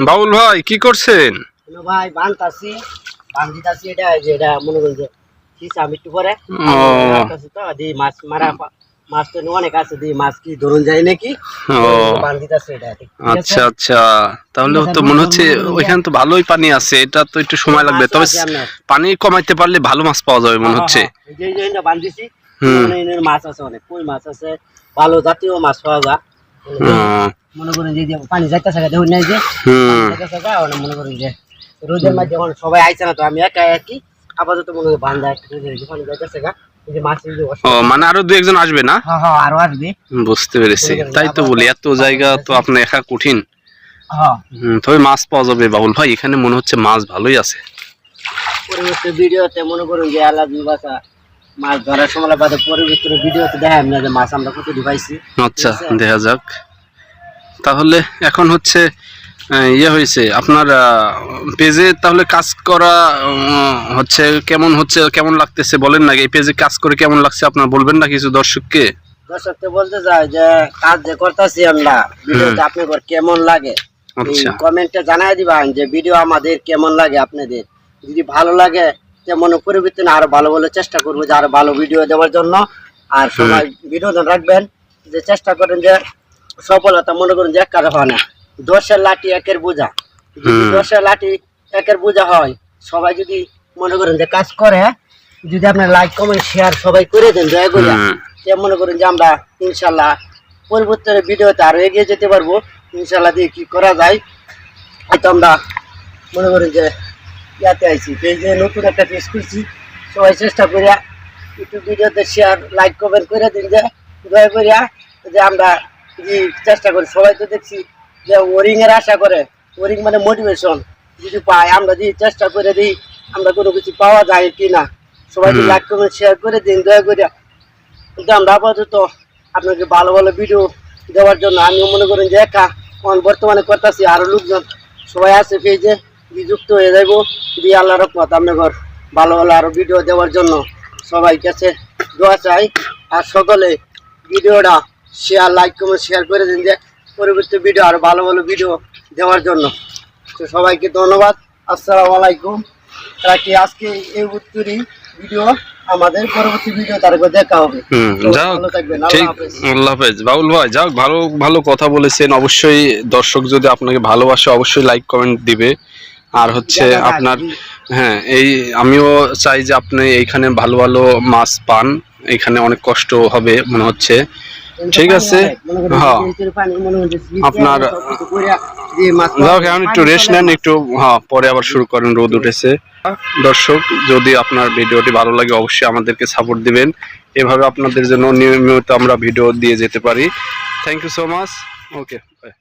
বাউল ভাই কি করছেন? ভাই বানতাছি বান্দিতাছি এটা যেটা মনে করেন যে হিসাব একটু পরে তো দি মাছ মারা মাছ তো অনেক আছে দি মাছ কি ধরুন যায় নাকি বান্দিতাছি এটা। আচ্ছা আচ্ছা, তাহলে তো মনে হচ্ছে ওইখানে তো ভালোই পানি আছে, এটা তো একটু সময় লাগবে, তবে পানি কমাইতে পারলে ভালো মাছ পাওয়া যাবে মনে হচ্ছে। বান্দিছি মাছ আছে, অনেক কই মাছ আছে, ভালো জাতীয় মাছ পাওয়া যায়। মনে করেন যে পানি যাইতেছে দেখুন নাই যে মনে করেন যে রোদের মাঝে যখন সবাই আইছে না, তো আমি একা একই আপাতত মনে করি বান্ধা পানি যাইতেছে গা, মানে আরো দু একজন আসবে না? হ্যাঁ আরো আসবে। বুঝতে পেরেছি, তাই তো বলি এত জায়গা তো আপনার একা কঠিন। তবে মাছ পাওয়া যাবে বাবুল ভাই, এখানে মনে হচ্ছে মাছ ভালোই আছে। পরবর্তী ভিডিওতে মনে করুন যে আলাদা বাসা মাছ ধরার সময় বাদে পরবর্তী ভিডিওতে দেখাই না যে মাছ আমরা কতটি পাইছি। আচ্ছা দেখা যাক। তাহলে এখন হচ্ছে ইয়ে হয়েছে আপনার পেজে, তাহলে কাজ করা হচ্ছে কেমন লাগতেছে বলেন না, এই পেজে কাজ করে কেমন লাগছে আপনার বলবেন না কিছু দর্শককে? দর্শককে বলতে চাই যে কাজ যে করতেছি আমরা, ভিডিওটা আপনাদের কেমন লাগে কমেন্টে জানাই দিবেন যে ভিডিও আমাদের কেমন লাগে আপনাদের। যদি ভালো লাগে মনে পরিবর্তন আরো ভালো ভালো চেষ্টা করবো যে আরো ভালো ভিডিও দেওয়ার জন্য। আর সবাই ভিডিও রাখবেন, যে চেষ্টা করেন যে সফলতা মনে করেন যে এক কাজ হয় না, 10-এর লাঠি একের বোঝা, যদি 10-এর লাঠি একের বোঝা হয়, সবাই যদি মনে করেন যে কাজ করে, যদি আপনার লাইক কমেন্ট শেয়ার সবাই করে দেন দয়া করে, মনে করেন যে আমরা ইনশাল্লাহ পরবর্তী ভিডিওতে আরো এগিয়ে যেতে পারবো ইনশাল্লাহ। দিয়ে কি করা যায় হয়তো আমরা মনে করেন যে ইয়াতে আইছি, পেজে নতুন একটা পেজ খুলছি, সবাই চেষ্টা করিয়া একটু ভিডিওতে শেয়ার লাইক কমেন্ট করে দিন যে দয়া করিয়া, যে আমরা যে চেষ্টা করি। সবাই তো দেখছি যে ওরিং এর আশা করে, ওরিং মানে মোটিভেশন, যদি পাই আমরা যদি চেষ্টা করে দিই আমরা কোনো কিছু পাওয়া যায় কি না, সবাই যদি লাইক কমেন্ট শেয়ার করে দিন দয়া করিয়া। কিন্তু আমরা আপাতত আপনাকে ভালো ভালো ভিডিও দেওয়ার জন্য আমিও মনে করেন যে একা বর্তমানে করতেছি, আরো লোকজন সবাই আছে পেজে যুক্ত হয়ে যাইব, দিয়ে আল্লাহ রহমত আপনার ভালো ভালো আরো ভিডিও দেওয়ার জন্য সবাই কাছে দোয়া চাই। আর সকলে ভিডিওটা শেয়ার লাইক কমেন্ট শেয়ার করে দিন যে পরবর্তী ভিডিও আরো ভালো ভালো ভিডিও দেওয়ার জন্য। তো সবাইকে ধন্যবাদ, আসসালামু আলাইকুম। রাখি আজকে এই উত্তরই ভিডিও, আমাদের পরবর্তী ভিডিও তারপর দেখা হবে। আল্লাহ হাফেজ। বাউল ভাই যাক, ভালো ভালো কথা বলেছেন। অবশ্যই দর্শক যদি আপনাকে ভালোবাসে অবশ্যই লাইক কমেন্ট দিবে। আর হচ্ছে আপনার এই আমিও চাই যে আপনি এইখানে ভালো ভালো মাছ পান, এখানে অনেক কষ্ট হবে মনে হচ্ছে। ঠিক আছে, হ্যাঁ আপনার এখন একটু রেস্ট নেন, একটু পরে আবার শুরু করেন, রোদ উঠেছে। দর্শক যদি আপনার ভিডিওটি ভালো লাগে অবশ্যই আমাদেরকে সাপোর্ট দিবেন, এভাবে আপনাদের জন্য নিয়মিত আমরা ভিডিও দিয়ে যেতে পারি। Thank you so much. Okay by.